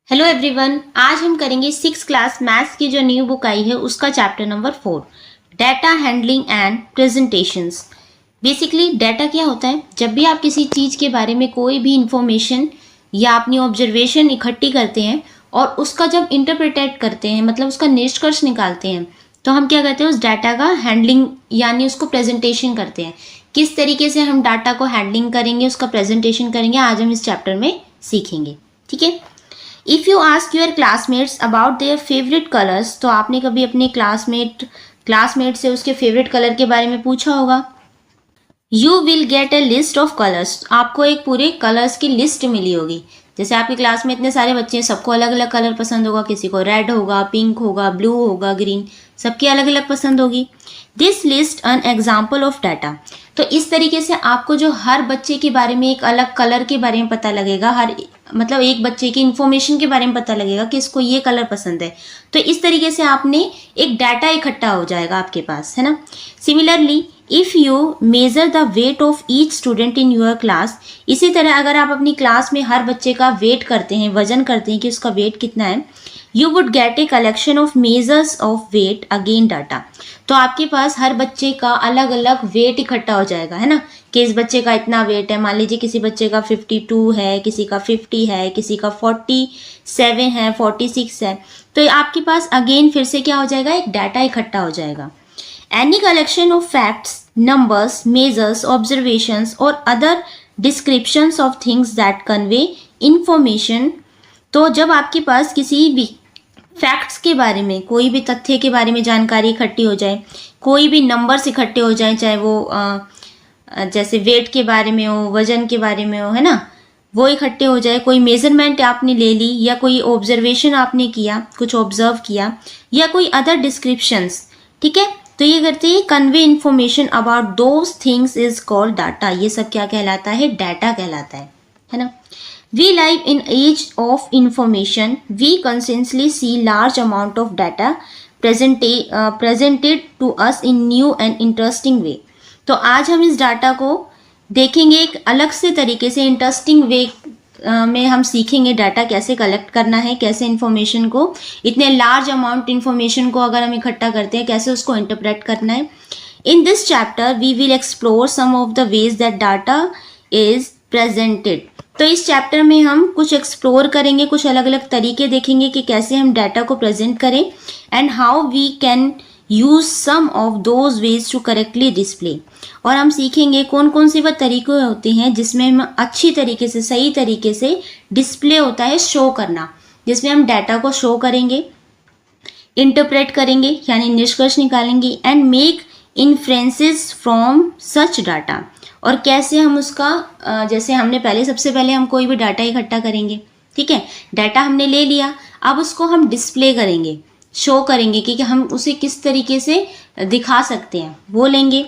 Hello everyone, आज हम करेंगे 6th क्लास मैथ्स की जो न्यू बुक आई है उसका chapter number 4 data handling and presentations. Basically data क्या होता है? जब भी आप किसी चीज़ के बारे में कोई भी इंफॉर्मेशन या अपनी ऑब्जर्वेशन इकट्ठी करते हैं और उसका जब इंटरप्रेटेट करते हैं, मतलब उसका निष्कर्ष निकालते हैं, तो हम क्या करते हैं? उस डाटा का हैंडलिंग यानी उसको प्रेजेंटेशन करते हैं। किस तरीके से हम डाटा को हैंडलिंग करेंगे, उसका प्रेजेंटेशन करेंगे, आज हम इस चैप्टर में सीखेंगे। ठीक है। If you ask your classmates about their favourite colours, तो आपने कभी अपने क्लासमेट से उसके फेवरेट कलर के बारे में पूछा होगा। You will get A list of colours, आपको एक पूरे कलर्स की लिस्ट मिली होगी। जैसे आपकी क्लास में इतने सारे बच्चे हैं, सबको अलग अलग कलर पसंद होगा, किसी को रेड होगा, पिंक होगा, ब्लू होगा, ग्रीन, सबकी अलग अलग पसंद होगी। This list an example of data. तो इस तरीके से आपको जो हर बच्चे के बारे में एक अलग कलर के बारे में पता लगेगा, मतलब एक बच्चे की इंफॉर्मेशन के बारे में पता लगेगा कि इसको ये कलर पसंद है। तो इस तरीके से आपने एक डाटा इकट्ठा हो जाएगा आपके पास, है ना। Similarly if you measure the weight of each student in your class, इसी तरह अगर आप अपनी क्लास में हर बच्चे का वेट करते हैं, वजन करते हैं कि उसका वेट कितना है, you would get a collection of measures of weight again data. तो आपके पास हर बच्चे का अलग अलग वेट इकट्ठा हो जाएगा, है ना, कि इस बच्चे का इतना वेट है। मान लीजिए किसी बच्चे का 52 है, किसी का 50 है, किसी का 47 है, 46 है। तो आपके पास अगेन फिर से क्या हो जाएगा? एक डाटा इकट्ठा हो जाएगा। Any collection of facts, numbers, measures, observations or other descriptions of things that convey information। तो जब आपके पास किसी भी फैक्ट्स के बारे में, कोई भी तथ्य के बारे में जानकारी इकट्ठी हो जाए, कोई भी नंबर्स इकट्ठे हो जाए, चाहे वो जैसे वेट के बारे में हो, वजन के बारे में हो, है ना, वो इकट्ठे हो जाए, कोई मेजरमेंट आपने ले ली या कोई ऑब्जर्वेशन आपने किया, कुछ ऑब्जर्व किया, या कोई अदर डिस्क्रिप्शंस, ठीक है, तो ये करते हैं convey information about those things is called data. ये सब क्या कहलाता है? डाटा कहलाता है ना। We live in age of information, we consistently see large amount of data presented to us in new and interesting way. तो आज हम इस डाटा को देखेंगे एक अलग से तरीके से, इंटरेस्टिंग वे में हम सीखेंगे डाटा कैसे कलेक्ट करना है, कैसे इन्फॉर्मेशन को, इतने लार्ज अमाउंट इन्फॉर्मेशन को अगर हम इकट्ठा करते हैं, कैसे उसको इंटरप्रेट करना है। In this chapter we will explore some of the ways that data is presented. तो इस चैप्टर में हम कुछ एक्सप्लोर करेंगे, कुछ अलग अलग तरीके देखेंगे कि कैसे हम डाटा को प्रेजेंट करें, and how we can use some of those ways to correctly display. और हम सीखेंगे कौन कौन से वह तरीके होते हैं जिसमें हम अच्छी तरीके से, सही तरीके से डिस्प्ले होता है, शो करना, जिसमें हम डाटा को शो करेंगे, इंटरप्रेट करेंगे यानी निष्कर्ष निकालेंगे, and make inferences from such data. और कैसे हम उसका जैसे हमने सबसे पहले हम कोई भी डाटा इकट्ठा करेंगे, ठीक है, डाटा हमने ले लिया, अब उसको हम डिस्प्ले करेंगे, शो करेंगे कि हम उसे किस तरीके से दिखा सकते हैं, वो लेंगे,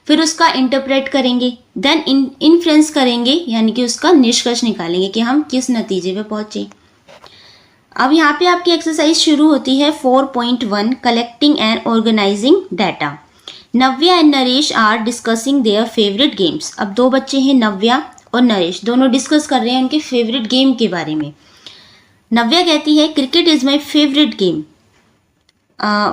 फिर उसका इंटरप्रेट करेंगे, देन इन्फ्रेंस करेंगे यानी कि उसका निष्कर्ष निकालेंगे कि हम किस नतीजे पे पहुंचे। अब यहाँ पे आपकी एक्सरसाइज शुरू होती है 4.1 collecting and organising data. Navya and Naresh are discussing their favourite games. अब दो बच्चे हैं, नव्या और नरेश, दोनों डिस्कस कर रहे हैं उनके फेवरेट गेम के बारे में। नव्या कहती है cricket is my favourite game.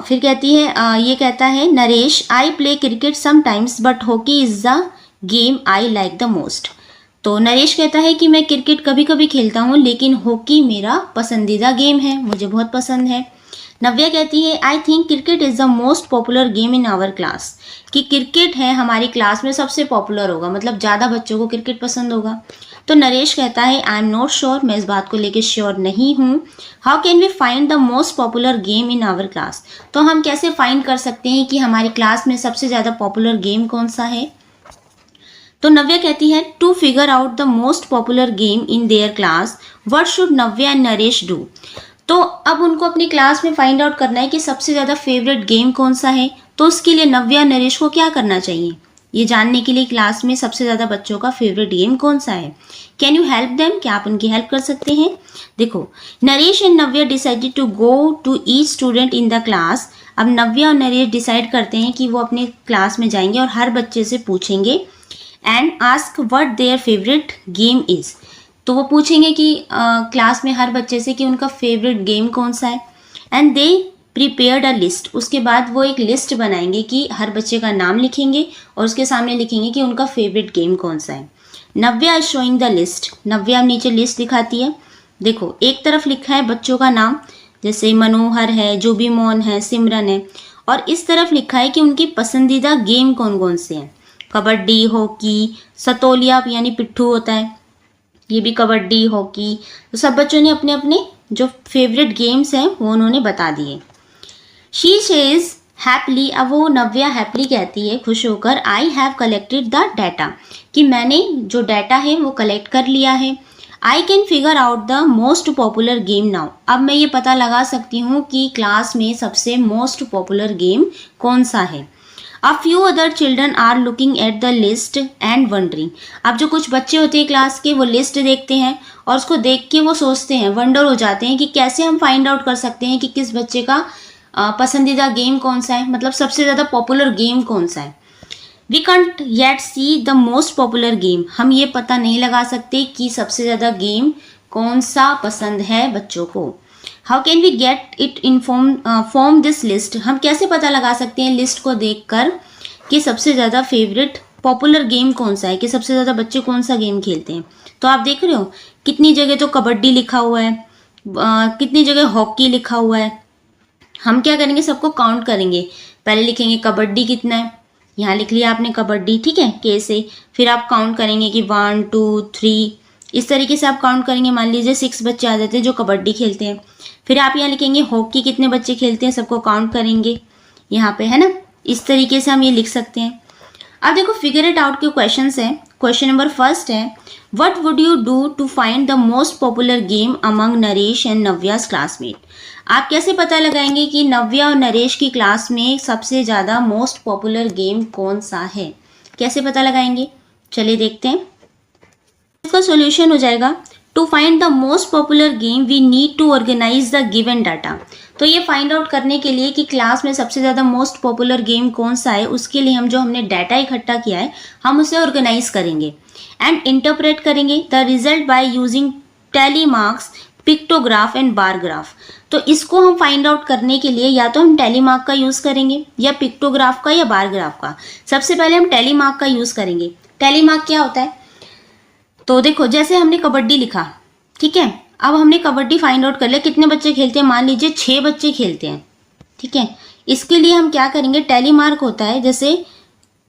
फिर कहती है ये कहता है Naresh, I play cricket sometimes but hockey is the game I like the most. तो नरेश कहता है कि मैं क्रिकेट कभी कभी खेलता हूँ लेकिन हॉकी मेरा पसंदीदा गेम है, मुझे बहुत पसंद है। नव्या कहती है I think cricket is the most popular game in our class, कि क्रिकेट है हमारी क्लास में सबसे पॉपुलर होगा, मतलब ज़्यादा बच्चों को क्रिकेट पसंद होगा। तो नरेश कहता है आई एम नॉट श्योर, मैं इस बात को लेकर श्योर नहीं हूँ। How can we find the most popular game in our class. तो हम कैसे फाइंड कर सकते हैं कि हमारी क्लास में सबसे ज़्यादा पॉपुलर गेम कौन सा है। तो नव्या कहती है to figure out the most popular game in their class what should Navya and Naresh do. तो अब उनको अपनी क्लास में फाइंड आउट करना है कि सबसे ज़्यादा फेवरेट गेम कौन सा है। तो उसके लिए नव्या नरेश को क्या करना चाहिए, ये जानने के लिए क्लास में सबसे ज़्यादा बच्चों का फेवरेट गेम कौन सा है। कैन यू हेल्प देम, क्या आप उनकी हेल्प कर सकते हैं। देखो, Naresh and Navya decided to go to each student in the class. अब नव्या और नरेश डिसाइड करते हैं कि वो अपने क्लास में जाएंगे और हर बच्चे से पूछेंगे and ask what their favourite game is, तो वो पूछेंगे कि क्लास में हर बच्चे से कि उनका फेवरेट गेम कौन सा है, and they prepared a list. उसके बाद वो एक लिस्ट बनाएंगे कि हर बच्चे का नाम लिखेंगे और उसके सामने लिखेंगे कि उनका फेवरेट गेम कौन सा है। नव्या इज शोइंग द लिस्ट। नव्या नीचे लिस्ट दिखाती है। देखो एक तरफ लिखा है बच्चों का नाम, जैसे मनोहर है, जोबीमोन है, सिमरन है, और इस तरफ लिखा है कि उनकी पसंदीदा गेम कौन कौन से हैं। कबड्डी, हॉकी, सतोलिया यानी पिट्ठू होता है, ये भी कबड्डी, हॉकी। तो सब बच्चों ने अपने अपने जो फेवरेट गेम्स हैं वो उन्होंने बता दिए। शी सेज हैप्पली, अब वो नव्या हैप्पली कहती है खुश होकर, I have collected the data, कि मैंने जो डाटा है वो कलेक्ट कर लिया है। I can figure out the most popular game now, अब मैं ये पता लगा सकती हूँ कि क्लास में सबसे मोस्ट पॉपुलर गेम कौन सा है। A few other children are looking at the list and wondering, अब जो कुछ बच्चे होते हैं क्लास के वो लिस्ट देखते हैं और उसको देख के वो सोचते हैं, वंडर हो जाते हैं कि कैसे हम फाइंड आउट कर सकते हैं कि किस बच्चे का पसंदीदा गेम कौन सा है, मतलब सबसे ज़्यादा पॉपुलर गेम कौन सा है। We can't yet see the most popular game, हम ये पता नहीं लगा सकते कि सबसे ज़्यादा गेम कौन सा पसंद है बच्चों को। How can we get it from this list, हम कैसे पता लगा सकते हैं लिस्ट को देखकर कि सबसे ज़्यादा फेवरेट पॉपुलर गेम कौन सा है, कि सबसे ज़्यादा बच्चे कौन सा गेम खेलते हैं। तो आप देख रहे हो कितनी जगह तो कबड्डी लिखा हुआ है, कितनी जगह हॉकी लिखा हुआ है। हम क्या करेंगे, सबको काउंट करेंगे। पहले लिखेंगे कबड्डी कितना है, यहाँ लिख लिया आपने कबड्डी, ठीक है, के से। फिर आप काउंट करेंगे कि 1 2 3, इस तरीके से आप काउंट करेंगे। मान लीजिए 6 बच्चे आ जाते हैं जो कबड्डी खेलते हैं। फिर आप यहाँ लिखेंगे हॉकी कितने बच्चे खेलते हैं, सबको काउंट करेंगे यहाँ पे, है ना। इस तरीके से हम ये लिख सकते हैं। अब देखो फिगर इट आउट के क्वेश्चंस हैं। क्वेश्चन नंबर फर्स्ट है, what would you do to find the most popular game among Naresh and Navya's classmate. आप कैसे पता लगाएंगे कि नव्या और नरेश की क्लास में सबसे ज़्यादा मोस्ट पॉपुलर गेम कौन सा है, कैसे पता लगाएंगे, चलिए देखते हैं। इसका सॉल्यूशन हो जाएगा, to find the most popular game we need to organise the given data. तो ये फाइंड आउट करने के लिए कि क्लास में सबसे ज़्यादा मोस्ट पॉपुलर गेम कौन सा है, उसके लिए हम जो हमने डाटा इकट्ठा किया है हम उसे ऑर्गेनाइज करेंगे एंड इंटरप्रेट करेंगे the result by using tally marks, pictograph and bar graph. तो इसको हम फाइंड आउट करने के लिए या तो हम टैली मार्क का यूज़ करेंगे या पिक्टोग्राफ का या बार ग्राफ का। सबसे पहले हम टैली मार्क का यूज़ करेंगे। टैली मार्क क्या होता है, तो देखो जैसे हमने कबड्डी लिखा, ठीक है, अब हमने कबड्डी फाइंड आउट कर लिया कितने बच्चे खेलते हैं, मान लीजिए 6 बच्चे खेलते हैं, ठीक है। इसके लिए हम क्या करेंगे, टैली मार्क होता है जैसे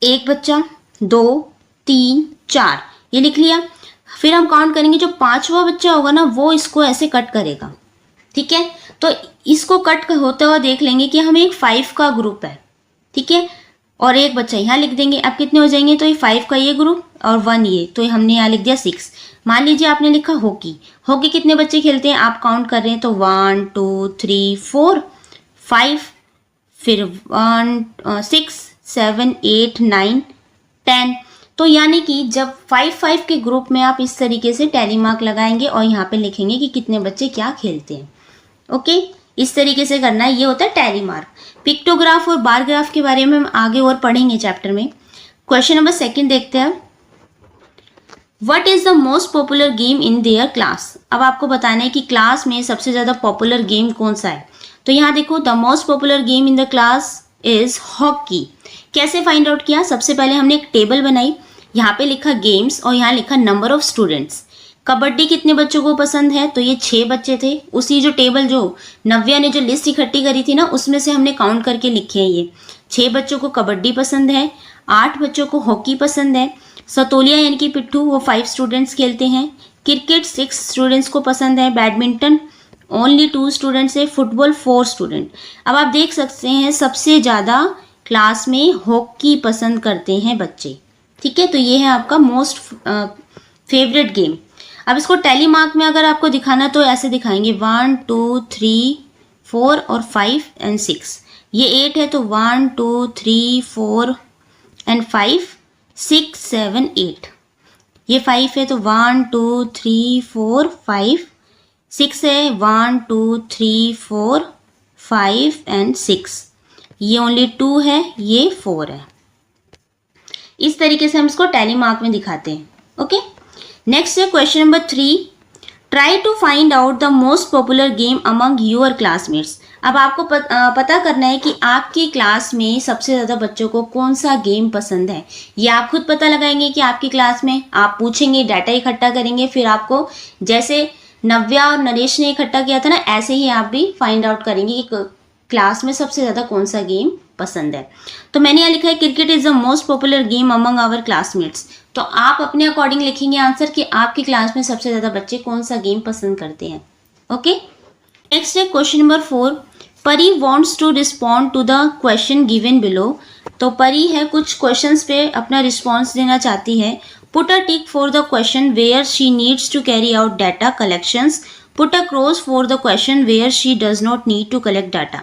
1 बच्चा, 2 3 4, ये लिख लिया। फिर हम काउंट करेंगे, जो 5वां बच्चा होगा ना वो इसको ऐसे कट करेगा, ठीक है। तो इसको कट होते हुए देख लेंगे कि हमें एक 5 का ग्रुप है, ठीक है, और एक बच्चा यहाँ लिख देंगे। अब कितने हो जाएंगे, तो ये 5 का ये ग्रुप और 1 ये, तो हमने यहाँ लिख दिया 6। मान लीजिए आपने लिखा हॉकी, हॉकी कितने बच्चे खेलते हैं, आप काउंट कर रहे हैं तो 1 2 3 4 5, फिर 1 6 7 8 9 10। तो यानी कि जब 5 के ग्रुप में आप इस तरीके से टैली मार्क लगाएंगे और यहाँ पे लिखेंगे कि कितने बच्चे क्या खेलते हैं। ओके, इस तरीके से करना है, ये होता है टैली मार्क। पिक्टोग्राफ और बार ग्राफ के बारे में हम आगे और पढ़ेंगे चैप्टर में। क्वेश्चन नंबर 2 देखते हैं, what is the most popular game in their class. अब आपको बताना है कि क्लास में सबसे ज़्यादा पॉपुलर गेम कौन सा है। तो यहाँ देखो, the most popular game in the class is hockey. कैसे फाइंड आउट किया, सबसे पहले हमने एक टेबल बनाई, यहाँ पे लिखा गेम्स और यहाँ लिखा नंबर ऑफ स्टूडेंट्स। कबड्डी कितने बच्चों को पसंद है, तो ये 6 बच्चे थे। उसी जो टेबल जो नव्या ने जो लिस्ट इकट्ठी करी थी ना, उसमें से हमने काउंट करके लिखे हैं। ये 6 बच्चों को कबड्डी पसंद है, 8 बच्चों को हॉकी पसंद है, सतोलिया यानी कि पिट्ठू वो 5 स्टूडेंट्स खेलते हैं, क्रिकेट 6 स्टूडेंट्स को पसंद है, बैडमिंटन ओनली 2 स्टूडेंट्स है, फुटबॉल 4 स्टूडेंट। अब आप देख सकते हैं सबसे ज़्यादा क्लास में हॉकी पसंद करते हैं बच्चे, ठीक है। तो ये है आपका मोस्ट फेवरेट गेम। अब इसको टैली मार्क में अगर आपको दिखाना तो ऐसे दिखाएंगे 1 2 3 4 और 5 एंड 6। ये 8 है तो 1 2 3 4 एंड 5 6 7 8। ये 5 है तो 1 2 3 4 5, 6 है 1 2 3 4 5 एंड 6। ये ओनली 2 है, ये 4 है। इस तरीके से हम इसको टैली मार्क में दिखाते हैं। ओके, नेक्स्ट है question number 3, try to find out the most popular game among your classmates. अब आपको पता करना है कि आपकी क्लास में सबसे ज़्यादा बच्चों को कौन सा गेम पसंद है। ये आप खुद पता लगाएंगे कि आपकी क्लास में, आप पूछेंगे, डाटा इकट्ठा करेंगे, फिर आपको जैसे नव्या और नरेश ने इकट्ठा किया था ना, ऐसे ही आप भी फाइंड आउट करेंगे कि क्लास में सबसे ज़्यादा कौन सा गेम पसंद है। तो मैंने यहाँ लिखा है cricket is the most popular game among our classmates. तो आप अपने अकॉर्डिंग लिखेंगे आंसर कि आपकी क्लास में सबसे ज़्यादा बच्चे कौन सा गेम पसंद करते हैं। ओके, नेक्स्ट है question number 4, Pari wants to respond to the question given below. तो परी है कुछ क्वेश्चंस पे अपना रिस्पॉन्स देना चाहती है। Put a tick for the question where she needs to carry out data collections, put a cross for the question where she does not need to collect data.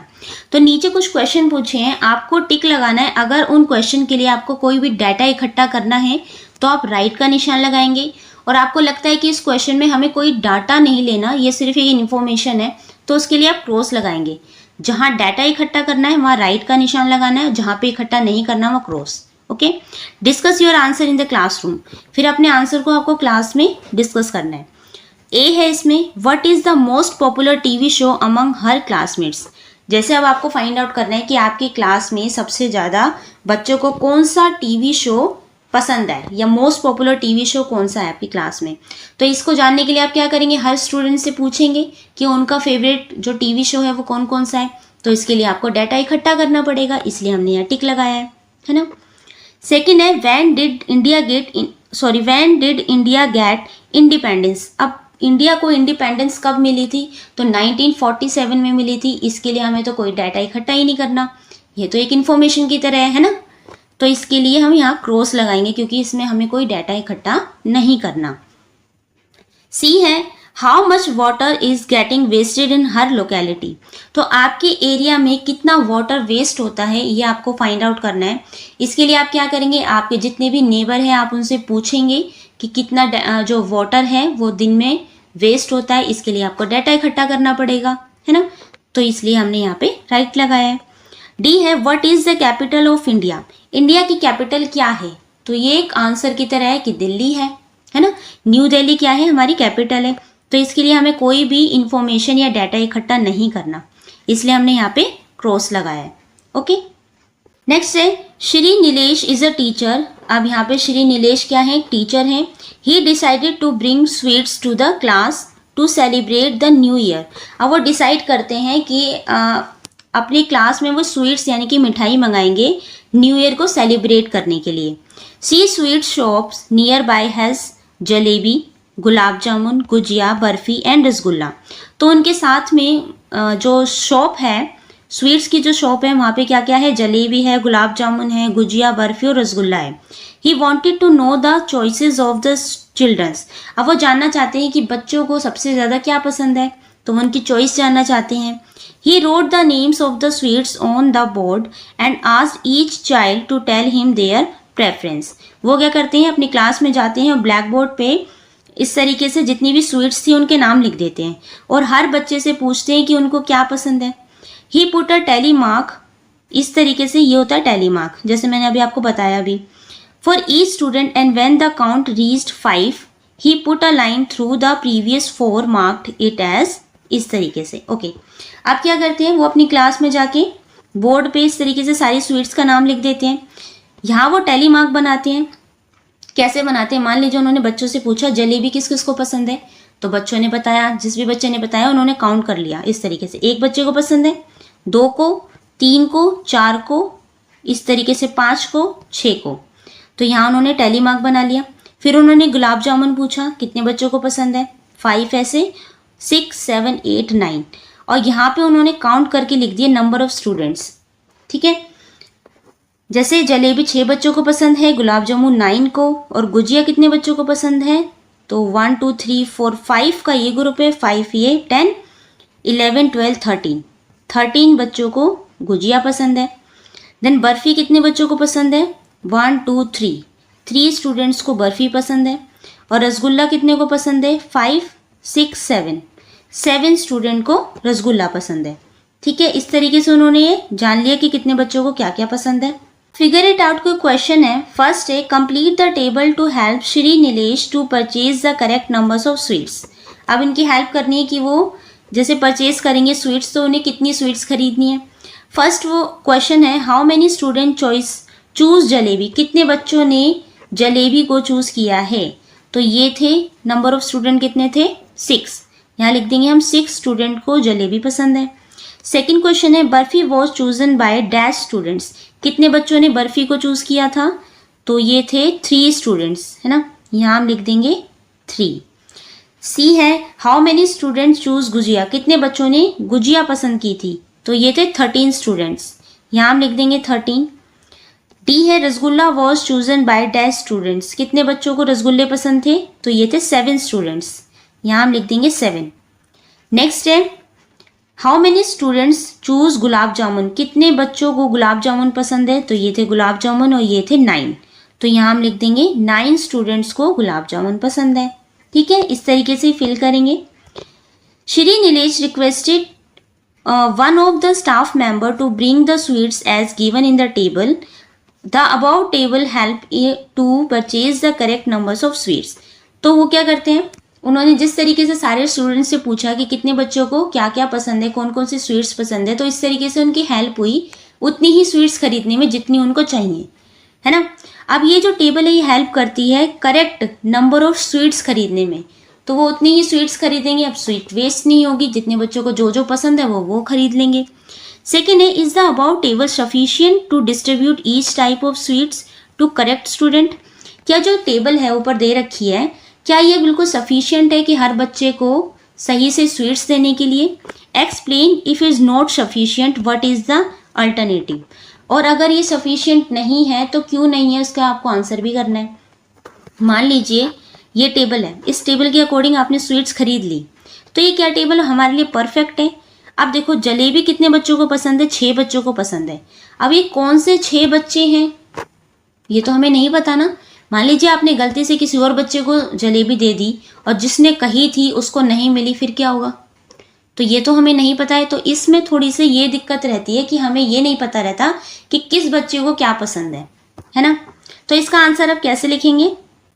तो नीचे कुछ क्वेश्चन पूछे हैं, आपको टिक लगाना है। अगर उन क्वेश्चन के लिए आपको कोई भी डाटा इकट्ठा करना है तो आप राइट का निशान लगाएंगे, और आपको लगता है कि इस क्वेश्चन में हमें कोई डाटा नहीं लेना, ये सिर्फ एक इन्फॉर्मेशन है, तो उसके लिए आप क्रॉस लगाएंगे। जहाँ डाटा इकट्ठा करना है वहाँ राइट का निशान लगाना है, जहाँ पे इकट्ठा नहीं करना वहाँ cross. Okay, discuss your answer in the classroom. फिर अपने आंसर को आपको क्लास में डिस्कस करना है। ए है इसमें, what is the most popular TV show among her classmates. जैसे अब आपको फाइंड आउट करना है कि आपकी क्लास में सबसे ज़्यादा बच्चों को कौन सा टीवी शो पसंद है, या मोस्ट पॉपुलर टीवी शो कौन सा है आपकी क्लास में। तो इसको जानने के लिए आप क्या करेंगे, हर स्टूडेंट से पूछेंगे कि उनका फेवरेट जो टीवी शो है वो कौन कौन सा है। तो इसके लिए आपको डाटा इकट्ठा करना पड़ेगा, इसलिए हमने यहाँ टिक लगाया है ना। सेकेंड है when did India get independence. अब इंडिया को इंडिपेंडेंस कब मिली थी, तो 1947 में मिली थी। इसके लिए हमें तो कोई डाटा इकट्ठा ही नहीं करना, ये तो एक इन्फॉर्मेशन की तरह है ना। तो इसके लिए हम यहाँ क्रॉस लगाएंगे क्योंकि इसमें हमें कोई डाटा इकट्ठा नहीं करना। सी है how much water is getting wasted in her locality. तो आपके एरिया में कितना वाटर वेस्ट होता है ये आपको फाइंड आउट करना है। इसके लिए आप क्या करेंगे, आपके जितने भी नेबर हैं आप उनसे पूछेंगे कि कितना जो वाटर है वो दिन में वेस्ट होता है। इसके लिए आपको डाटा इकट्ठा करना पड़ेगा, है ना। तो इसलिए हमने यहाँ पे राइट लगाया है। डी है what is the capital of India. India की कैपिटल क्या है, तो ये एक आंसर की तरह है कि दिल्ली है ना। न्यू दिल्ली क्या है, हमारी कैपिटल है। तो इसके लिए हमें कोई भी इंफॉर्मेशन या डाटा इकट्ठा नहीं करना, इसलिए हमने यहाँ पे क्रॉस लगाया है। ओके, नेक्स्ट है Shri Nilesh is a teacher. अब यहाँ पे श्री नीलेश क्या है, टीचर हैं। He decided to bring sweets to the class to celebrate the new year. अब वो डिसाइड करते हैं कि अपनी क्लास में वो स्वीट्स यानी कि मिठाई मंगाएंगे न्यू ईयर को सेलिब्रेट करने के लिए। See sweet shops nearby has jalebi, gulab jamun, gujiya, barfi and rasgulla. तो उनके साथ में जो शॉप है, स्वीट्स की जो शॉप है, वहाँ पे क्या क्या है, जलेबी है, गुलाब जामुन है, गुजिया, बर्फ़ी और रसगुल्ला है। He wanted to know the choices of the childrens. अब वो जानना चाहते हैं कि बच्चों को सबसे ज़्यादा क्या पसंद है, तो वो उनकी चॉइस जानना चाहते हैं। He wrote the names of the sweets on the board and asked each child to tell him their preference. वो क्या करते हैं, अपनी क्लास में जाते हैं और ब्लैक बोर्ड पे इस तरीके से जितनी भी स्वीट्स थी उनके नाम लिख देते हैं और हर बच्चे से पूछते हैं कि उनको क्या पसंद है। He put a tally mark, इस तरीके से ये होता है tally mark, जैसे मैंने अभी आपको बताया अभी। For each student and when the count reached 5, he put a line through the previous 4, marked it as, इस तरीके से। ओके, आप क्या करते हैं, वो अपनी क्लास में जाके बोर्ड पे इस तरीके से सारी स्वीट्स का नाम लिख देते हैं। यहाँ वो टैली मार्क बनाते हैं। कैसे बनाते हैं, मान लीजिए उन्होंने बच्चों से पूछा जलेबी किस किस को पसंद है, तो बच्चों ने बताया, जिस भी बच्चे ने बताया उन्होंने काउंट कर लिया इस तरीके से। एक बच्चे को पसंद है, 2 को, 3 को, 4 को, इस तरीके से 5 को, 6 को। तो यहाँ उन्होंने टैली मार्क बना लिया। फिर उन्होंने गुलाब जामुन पूछा कितने बच्चों को पसंद है, 5 ऐसे 6, 7, 8, 9, और यहाँ पे उन्होंने काउंट करके लिख दिए नंबर ऑफ स्टूडेंट्स। ठीक है, जैसे जलेबी 6 बच्चों को पसंद है, गुलाब जामुन 9 को, और गुजिया कितने बच्चों को पसंद है, तो 1, 2, 3, 4, 5 का ये ग्रुप है, 5 ये, 10, 11, 12, 13 बच्चों को गुजिया पसंद है। देन बर्फ़ी कितने बच्चों को पसंद है, 1, 2, 3 स्टूडेंट्स को बर्फ़ी पसंद है। और रसगुल्ला कितने को पसंद है, 5, 6, 7 स्टूडेंट को रसगुल्ला पसंद है। ठीक है, इस तरीके से उन्होंने ये जान लिया कि कितने बच्चों को क्या क्या पसंद है। फिगर इट आउट कोई क्वेश्चन है। फर्स्ट है complete the table to help Shri Nilesh to purchase the correct numbers of sweets. अब इनकी हेल्प करनी है कि वो जैसे परचेज करेंगे स्वीट्स तो उन्हें कितनी स्वीट्स खरीदनी है। फर्स्ट वो क्वेश्चन है how many student choose jalebi, कितने बच्चों ने जलेबी को चूज किया है। तो ये थे नंबर ऑफ स्टूडेंट कितने थे 6, यहाँ लिख देंगे हम 6 स्टूडेंट को जलेबी पसंद है। सेकेंड क्वेश्चन है barfi was chosen by dash students, कितने बच्चों ने बर्फी को चूज किया था। तो ये थे 3 स्टूडेंट्स, है ना, यहाँ हम लिख देंगे 3। सी है how many students choose gujiya, कितने बच्चों ने गुजिया पसंद की थी। तो ये थे 13 स्टूडेंट्स, यहाँ हम लिख देंगे 13। डी है rasgulla was chosen by dash students, कितने बच्चों को रसगुल्ले पसंद थे। तो ये थे 7 स्टूडेंट्स, यहाँ हम लिख देंगे 7। नेक्स्ट है how many students choose gulab jamun, कितने बच्चों को गुलाब जामुन पसंद है। तो ये थे गुलाब जामुन और ये थे 9, तो यहाँ हम लिख देंगे 9 स्टूडेंट्स को गुलाब जामुन पसंद है। ठीक है, इस तरीके से फिल करेंगे। Shri Nilesh requested one of the staff member to bring the sweets as given in the table, the above table help to purchase the correct numbers of sweets. तो वो क्या करते हैं, उन्होंने जिस तरीके से सारे स्टूडेंट्स से पूछा कि कितने बच्चों को क्या क्या पसंद है, कौन कौन सी स्वीट्स पसंद है, तो इस तरीके से उनकी हेल्प हुई उतनी ही स्वीट्स खरीदने में जितनी उनको चाहिए, है ना। अब ये जो टेबल है ये हेल्प करती है करेक्ट नंबर ऑफ स्वीट्स खरीदने में, तो वो उतनी ही स्वीट्स खरीदेंगे। अब स्वीट वेस्ट नहीं होगी, जितने बच्चों को जो जो पसंद है वो खरीद लेंगे। सेकेंड है is the above table sufficient to distribute each type of sweets to correct student, क्या जो टेबल है ऊपर दे रखी है क्या ये बिल्कुल सफिशिएंट है कि हर बच्चे को सही से स्वीट्स देने के लिए। Explain if is not sufficient what is the alternative, और अगर ये सफिशिएंट नहीं है तो क्यों नहीं है, उसका आपको आंसर भी करना है। मान लीजिए ये टेबल है, इस टेबल के अकॉर्डिंग आपने स्वीट्स खरीद ली, तो ये क्या टेबल हमारे लिए परफेक्ट है। अब देखो जलेबी कितने बच्चों को पसंद है, 6 बच्चों को पसंद है। अब ये कौन से 6 बच्चे हैं ये तो हमें नहीं पता ना। मान लीजिए आपने गलती से किसी और बच्चे को जलेबी दे दी और जिसने कही थी उसको नहीं मिली, फिर क्या होगा, तो ये तो हमें नहीं पता है। तो इसमें थोड़ी सी ये दिक्कत रहती है कि हमें ये नहीं पता रहता कि किस बच्चे को क्या पसंद है ना। तो इसका आंसर आप कैसे लिखेंगे,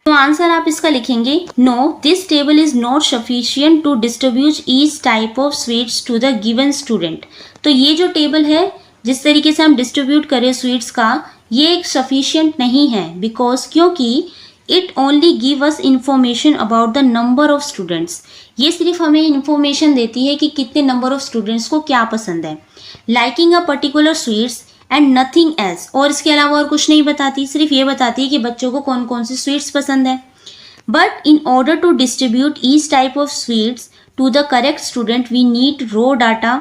तो आंसर आप इसका लिखेंगे no this table is not sufficient to distribute each type of sweets to the given student. तो ये जो टेबल है जिस तरीके से हम डिस्ट्रीब्यूट करें स्वीट्स का, ये एक सफिशिएंट नहीं है, बिकॉज क्योंकि it only give us information about the number of students, ये सिर्फ हमें इंफॉर्मेशन देती है कि कितने नंबर ऑफ स्टूडेंट्स को क्या पसंद है, liking a particular sweets and nothing else, और इसके अलावा और कुछ नहीं बताती, सिर्फ ये बताती है कि बच्चों को कौन कौन सी स्वीट्स पसंद है। But in order to distribute each type of sweets to the correct student we need raw data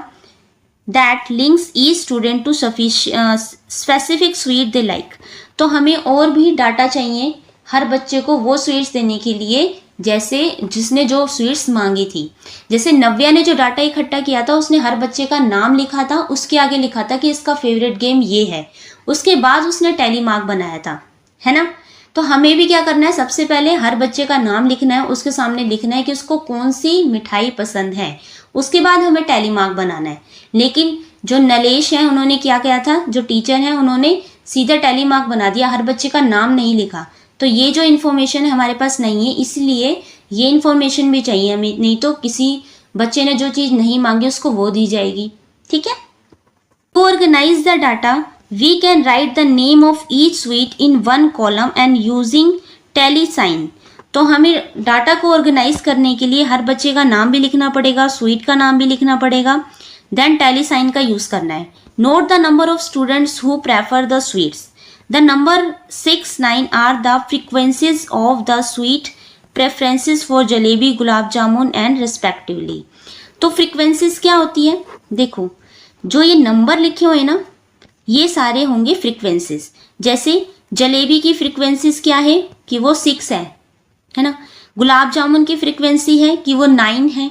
that links each student to specific sweet they like। तो हमें और भी डाटा चाहिए हर बच्चे को वो स्वीट्स देने के लिए जैसे जिसने जो स्वीट्स मांगी थी। जैसे नव्या ने जो डाटा इकट्ठा किया था उसने हर बच्चे का नाम लिखा था, उसके आगे लिखा था कि इसका फेवरेट गेम ये है, उसके बाद उसने टैली मार्क बनाया था, है ना। तो हमें भी क्या करना है, सबसे पहले हर बच्चे का नाम लिखना है, उसके सामने लिखना है कि उसको कौन सी मिठाई पसंद है, उसके बाद हमें टैली मार्क बनाना है। लेकिन जो नलेश है उन्होंने क्या किया था, जो टीचर है उन्होंने सीधा टैली मार्क बना दिया, हर बच्चे का नाम नहीं लिखा। तो ये जो इन्फॉर्मेशन है हमारे पास नहीं है, इसलिए ये इन्फॉर्मेशन भी चाहिए हमें, नहीं तो किसी बच्चे ने जो चीज़ नहीं मांगी उसको वो दी जाएगी। ठीक है, to organise the data we can write the name of each sweet in one column and using tally sign. तो हमें डाटा को ऑर्गेनाइज करने के लिए हर बच्चे का नाम भी लिखना पड़ेगा, स्वीट का नाम भी लिखना पड़ेगा, देन टैली साइन का यूज करना है। Note the number of students who prefer the sweets, the number 6, 9 are the frequencies of the sweet preferences for jalebi, gulab jamun and respectively. तो फ्रीक्वेंसीज क्या होती है, देखो जो ये नंबर लिखे हुए ना ये सारे होंगे फ्रीक्वेंसीज। जैसे जलेबी की फ्रीक्वेंसीज क्या है कि वो 6 है ना, गुलाब जामुन की फ्रीक्वेंसी है कि वो 9 है,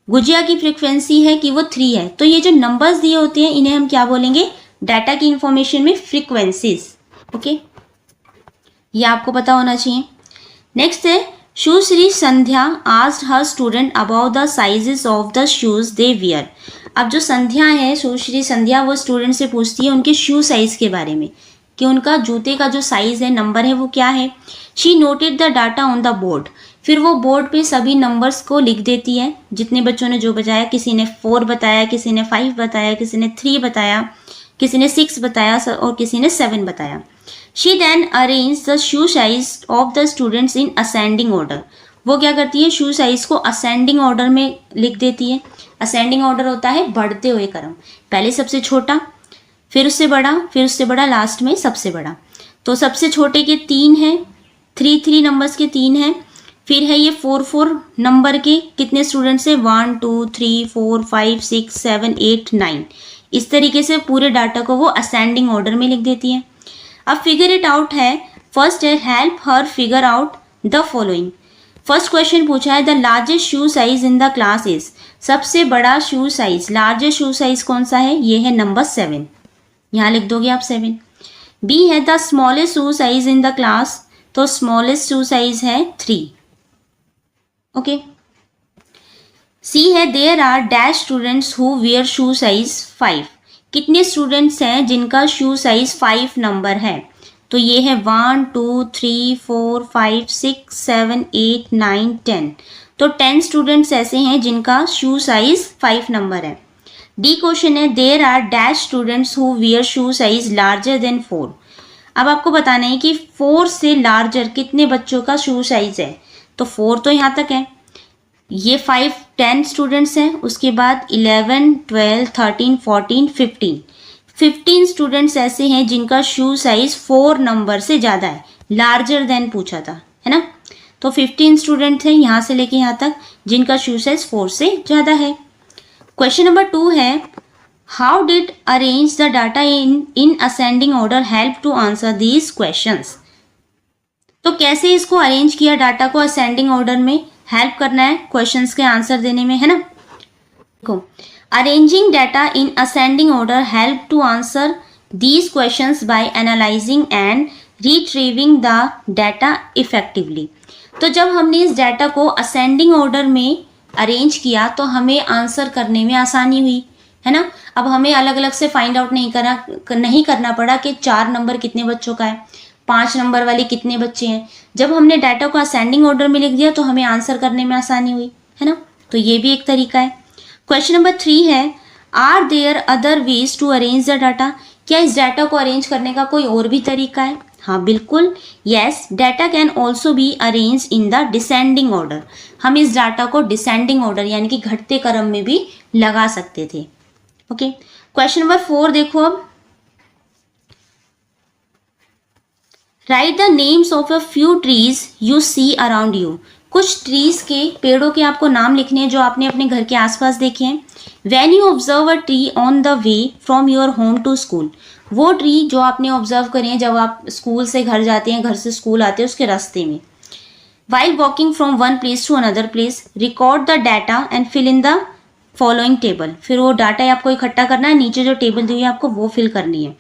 गुजिया की फ्रीक्वेंसी है कि वो 3 है। तो ये जो नंबर्स दिए होते हैं इन्हें हम क्या बोलेंगे, डाटा की इंफॉर्मेशन में फ्रीक्वेंसीज। ओके, ये आपको पता होना चाहिए। नेक्स्ट है Sushri Sandhya asked her student about the sizes of the shoes they wear. अब जो संध्या है, सुश्री संध्या, वो स्टूडेंट से पूछती है उनके शू साइज के बारे में कि उनका जूते का जो साइज है, नंबर है, वो क्या है। She noted the data on the board, फिर वो बोर्ड पे सभी नंबर्स को लिख देती है, जितने बच्चों ने जो बताया, किसी ने 4 बताया, किसी ने 5 बताया, किसी ने 3 बताया, किसी ने 6 बताया और किसी ने 7 बताया। She then arrange the shoe size of the students in ascending order, वो क्या करती है, शू साइज को असेंडिंग ऑर्डर में लिख देती है। असेंडिंग ऑर्डर होता है बढ़ते हुए क्रम, पहले सबसे छोटा, फिर उससे बड़ा, फिर उससे बड़ा, लास्ट में सबसे बड़ा। तो सबसे छोटे के 3 हैं, 3 नंबर्स के 3 हैं, फिर है ये 4 नंबर के कितने स्टूडेंट्स है, 1 2 3 4 5 6 7 8 9। इस तरीके से पूरे डाटा को वो असेंडिंग ऑर्डर में लिख देती है। अब फिगर इट आउट है, फर्स्ट है help her figure out the following. First question पूछा है the largest shoe size in the class is, सबसे बड़ा शू साइज, लार्जेस्ट शू साइज कौन सा है, ये है नंबर 7, यहाँ लिख दोगे आप 7। बी है the smallest shoe size in the class, तो स्मॉलेस्ट शू साइज है 3, ओके। सी है there are dash students who wear shoe size 5, कितने स्टूडेंट्स हैं जिनका शू साइज 5 नंबर है, तो ये है 1 2 3 4 5 6 7 8 9 10, तो 10 स्टूडेंट्स ऐसे हैं जिनका शू साइज 5 नंबर है। डी क्वेश्चन है there are dash students who wear shoe size larger than 4, अब आपको बताना है कि 4 से लार्जर कितने बच्चों का शू साइज है, तो 4 तो यहाँ तक है, ये 5 10 स्टूडेंट्स हैं, उसके बाद 11 12 13 14 15 स्टूडेंट्स ऐसे हैं जिनका शू साइज 4 नंबर से ज़्यादा है, लार्जर देन पूछा था, है ना। तो 15 स्टूडेंट हैं यहाँ से लेके यहाँ तक जिनका शू साइज 4 से ज़्यादा है। क्वेश्चन नंबर 2 है how did arrange the data in ascending order help to answer these questions, तो कैसे इसको अरेंज किया, डाटा को असेंडिंग ऑर्डर में हेल्प करना है क्वेश्चंस के आंसर देने में, है ना। देखो, arranging data in ascending order help to answer these questions by analysing and retrieving the data effectively, तो जब हमने इस डाटा को असेंडिंग ऑर्डर में अरेंज किया तो हमें आंसर करने में आसानी हुई, है ना। अब हमें अलग अलग से फाइंड आउट नहीं करना पड़ा कि 4 नंबर कितने बच्चों का है, 5 नंबर वाले कितने बच्चे हैं। जब हमने डाटा को असेंडिंग ऑर्डर में लिख दिया तो हमें आंसर करने में आसानी हुई, है ना। तो ये भी एक तरीका है। क्वेश्चन नंबर 3 है are there other ways to arrange the data, क्या इस डाटा को अरेंज करने का कोई और भी तरीका है, हाँ बिल्कुल, yes, data can also be arrange in the descending order, हम इस डाटा को डिसेंडिंग ऑर्डर यानी कि घटते क्रम में भी लगा सकते थे, ओके। क्वेश्चन नंबर 4 देखो, अब write the names of a few trees you see around you, कुछ ट्रीज के, पेड़ों के आपको नाम लिखने हैं जो आपने अपने घर के आसपास देखे हैं। When you observe a tree on the way from your home to school, वो ट्री जो आपने ऑब्जर्व करे हैं जब आप स्कूल से घर जाते हैं, घर से स्कूल आते हैं, उसके रास्ते में। While walking from one place to another place, record the data and fill in the following table, फिर वो डाटा आपको इकट्ठा करना है, नीचे जो टेबल दी हुई है आपको वो फिल करनी है।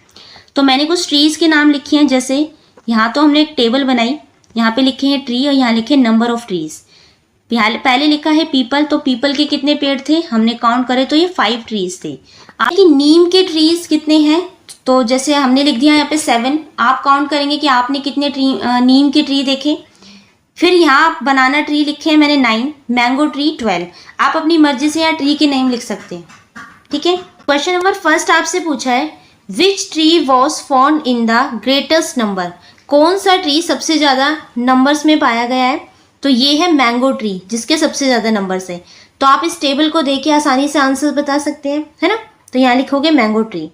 तो मैंने कुछ ट्रीज के नाम लिखे हैं, जैसे यहाँ तो हमने एक टेबल बनाई, यहाँ पे लिखे हैं ट्री और यहाँ लिखे नंबर ऑफ ट्रीज। पहले लिखा है पीपल, तो पीपल के कितने पेड़ थे, हमने काउंट करे तो ये 5 ट्रीज थे। आपकी नीम के ट्रीज कितने हैं, तो जैसे हमने लिख दिया यहाँ पे 7, आप काउंट करेंगे कि आपने कितने नीम के ट्री देखे। फिर यहाँ बनाना ट्री लिखे हैं मैंने 9, मैंगो ट्री 12, आप अपनी मर्जी से यहाँ ट्री के नेम लिख सकते हैं, ठीक है। क्वेश्चन नंबर 1 आपसे पूछा है which tree was found in the greatest number, कौन सा ट्री सबसे ज़्यादा नंबर्स में पाया गया है, तो ये है मैंगो ट्री जिसके सबसे ज़्यादा नंबर्स है। तो आप इस टेबल को देख के आसानी से आंसर बता सकते हैं, है ना। तो यहाँ लिखोगे मैंगो ट्री।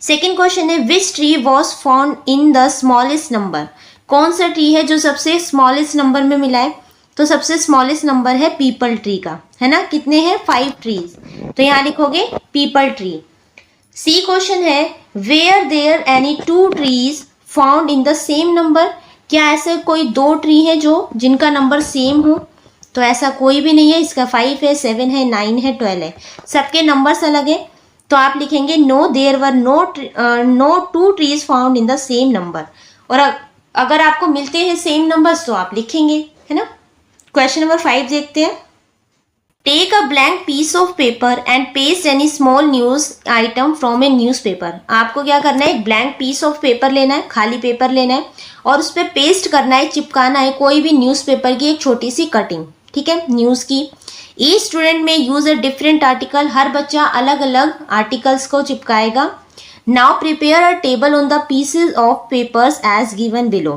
सेकेंड क्वेश्चन है which tree was found in the smallest number, कौन सा ट्री है जो सबसे स्मॉलेस्ट नंबर में मिला है, तो सबसे स्मॉलेस्ट नंबर है पीपल ट्री का, है ना। कितने हैं 5 ट्रीज, तो यहाँ लिखोगे पीपल ट्री। सी क्वेश्चन है were there any 2 trees found in the same number, क्या ऐसे कोई 2 ट्री है जो जिनका नंबर सेम हो, तो ऐसा कोई भी नहीं है। इसका 5 है, 7 है, 9 है, 12 है, सबके नंबर्स अलग है। तो आप लिखेंगे no there were no 2 trees found in the same number, और अगर आपको मिलते हैं सेम नंबर्स तो आप लिखेंगे, है ना। क्वेश्चन नंबर 5 देखते हैं। Take a blank piece of paper and paste any small news item from a newspaper. आपको क्या करना है, एक ब्लैंक पीस ऑफ पेपर लेना है, खाली पेपर लेना है और उस पर पेस्ट करना है, चिपकाना है कोई भी न्यूज़पेपर की एक छोटी सी कटिंग, ठीक है, न्यूज़ की। Each student may use a different article, हर बच्चा अलग अलग आर्टिकल्स को चिपकाएगा। Now prepare a table on the pieces of papers as given below.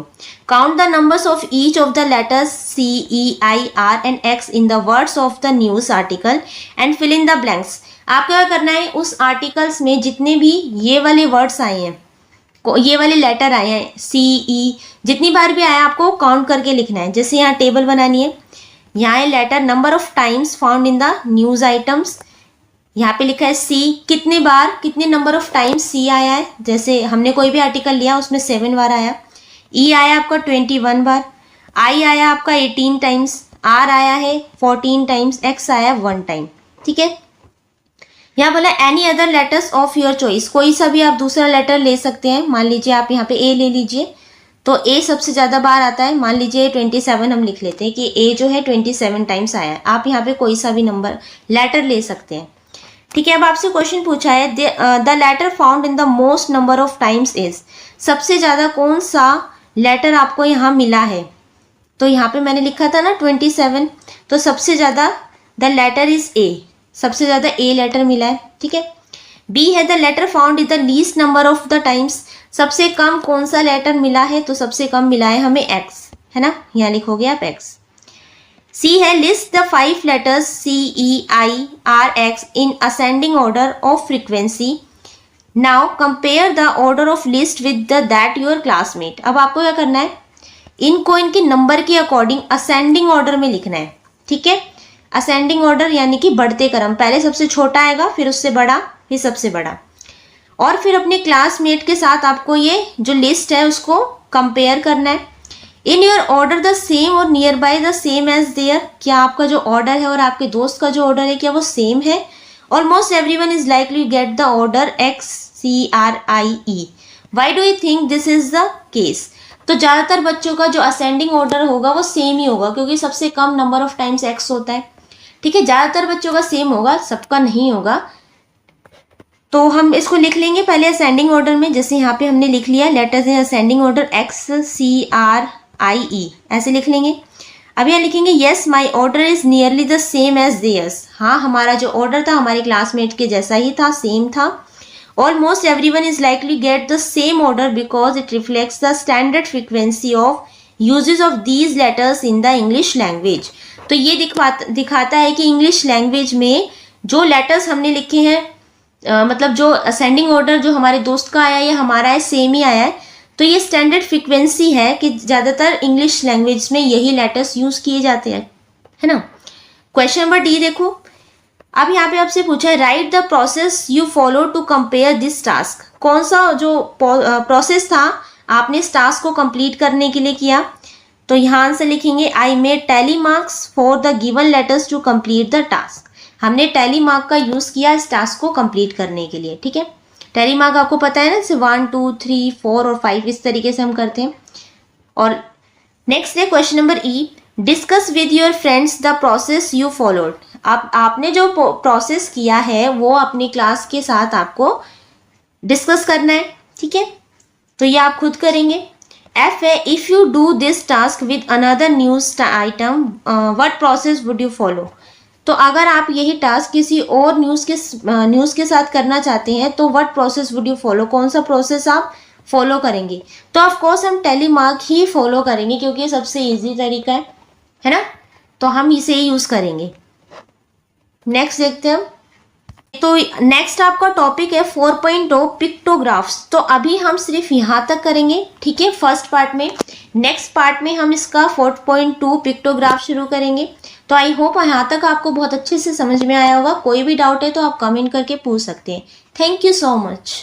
Count the numbers of each of the letters C, E, I, R and X in the words of the news article and fill in the blanks। आपको क्या करना है, उस articles में जितने भी ये वाले वर्ड्स आए हैं, ये वाले लेटर आए हैं, C, E, जितनी बार भी आया आपको काउंट करके लिखना है। जैसे यहाँ टेबल बनानी है, यहाँ है letter number of times found in the news items, यहाँ पे लिखा है C, कितने बार, कितने नंबर ऑफ टाइम्स C आया है। जैसे हमने कोई भी आर्टिकल लिया उसमें 7 बार आया। E आया आपका 21 बार, I आया आपका 18 टाइम्स, R आया है 14 टाइम्स, X आया 1 टाइम, ठीक है। यहाँ बोला any other letters of your choice, कोई सा भी आप दूसरा लेटर ले सकते हैं। मान लीजिए आप यहाँ पे A ले लीजिए, तो A सबसे ज़्यादा बार आता है। मान लीजिए 27 हम लिख लेते हैं कि A जो है 27 टाइम्स आया है। आप यहाँ पे कोई सा भी नंबर लेटर ले सकते हैं, ठीक है। अब आपसे क्वेश्चन पूछा है the letter found in the most number of times is, सबसे ज़्यादा कौन सा लेटर आपको यहाँ मिला है। तो यहाँ पे मैंने लिखा था ना 27, तो सबसे ज़्यादा द लेटर इज A, सबसे ज़्यादा A लेटर मिला है, ठीक है। B है the letter found in the least number of the times, सबसे कम कौन सा लेटर मिला है, तो सबसे कम मिला है हमें X, है ना, यहाँ लिखोगे आप X। C है list the 5 letters C, E, I, R, X in ascending order of frequency. Now compare the order of list with the that your classmate. अब आपको क्या करना है, इनको इनके नंबर के अकॉर्डिंग असेंडिंग ऑर्डर में लिखना है, ठीक है। असेंडिंग ऑर्डर यानी कि बढ़ते क्रम, पहले सबसे छोटा आएगा, फिर उससे बड़ा, फिर सबसे बड़ा, और फिर अपने क्लासमेट के साथ आपको ये जो लिस्ट है उसको कंपेयर करना है। In your order the same और nearby the same as there, क्या आपका जो ऑर्डर है और आपके दोस्त का जो ऑर्डर है क्या वो सेम है। Almost everyone is likely get the order X, C, R, I, E। Why do you think this is the case. तो ज़्यादातर बच्चों का जो असेंडिंग ऑर्डर होगा वो सेम ही होगा, क्योंकि सबसे कम नंबर ऑफ टाइम्स X होता है, ठीक है। ज़्यादातर बच्चों का सेम होगा, सबका नहीं होगा। तो हम इसको लिख लेंगे पहले असेंडिंग ऑर्डर में। जैसे यहाँ पे हमने लिख लिया letters in ascending order X, C, R, I, E, ऐसे लिख लेंगे। अब यहाँ लिखेंगे yes my order is nearly the same as theirs, हाँ हमारा जो ऑर्डर था हमारे क्लासमेट के जैसा ही था, सेम था। Almost everyone is likely get the same order because it reflects the standard frequency of usages of these letters in the English language. तो ये दिखाता है कि इंग्लिश लैंग्वेज में जो लेटर्स हमने लिखे हैं, मतलब जो असेंडिंग ऑर्डर जो हमारे दोस्त का आया है हमारा है, सेम ही आया है। तो ये स्टैंडर्ड फ्रीक्वेंसी है कि ज़्यादातर इंग्लिश लैंग्वेज में यही लेटर्स यूज़ किए जाते हैं, है ना। क्वेश्चन नंबर D देखो। अब यहाँ पे आपसे पूछा है write the process you follow to compare this task. कौन सा जो प्रोसेस था आपने इस टास्क को कंप्लीट करने के लिए किया। तो यहाँ आंसर लिखेंगे I made tally marks for the given letters to complete the task. हमने टैली मार्क का यूज़ किया इस टास्क को कंप्लीट करने के लिए, ठीक है। टैली मार्क आपको पता है ना, जैसे 1, 2, 3, 4 और 5 इस तरीके से हम करते हैं। और नेक्स्ट है question number E, discuss with your friends the process you followed. आपने जो प्रोसेस किया है वो अपनी क्लास के साथ आपको डिस्कस करना है, ठीक है। तो ये आप खुद करेंगे। F है if you do this task with another news item what process would you follow. तो अगर आप यही टास्क किसी और न्यूज़ के साथ करना चाहते हैं तो what process would you follow, कौन सा प्रोसेस आप फॉलो करेंगे। तो ऑफ कोर्स हम टैली मार्क ही फॉलो करेंगे क्योंकि ये सबसे इजी तरीका है ना, तो हम इसे ही यूज़ करेंगे। नेक्स्ट देखते हैं हम। तो नेक्स्ट आपका टॉपिक है 4.0 पिक्टोग्राफ्स। तो अभी हम सिर्फ यहाँ तक करेंगे, ठीक है, फर्स्ट पार्ट में। नेक्स्ट पार्ट में हम इसका 4.2 पिक्टोग्राफ शुरू करेंगे। तो आई होप यहाँ तक आपको बहुत अच्छे से समझ में आया होगा। कोई भी डाउट है तो आप कमेंट करके पूछ सकते हैं। Thank you so much.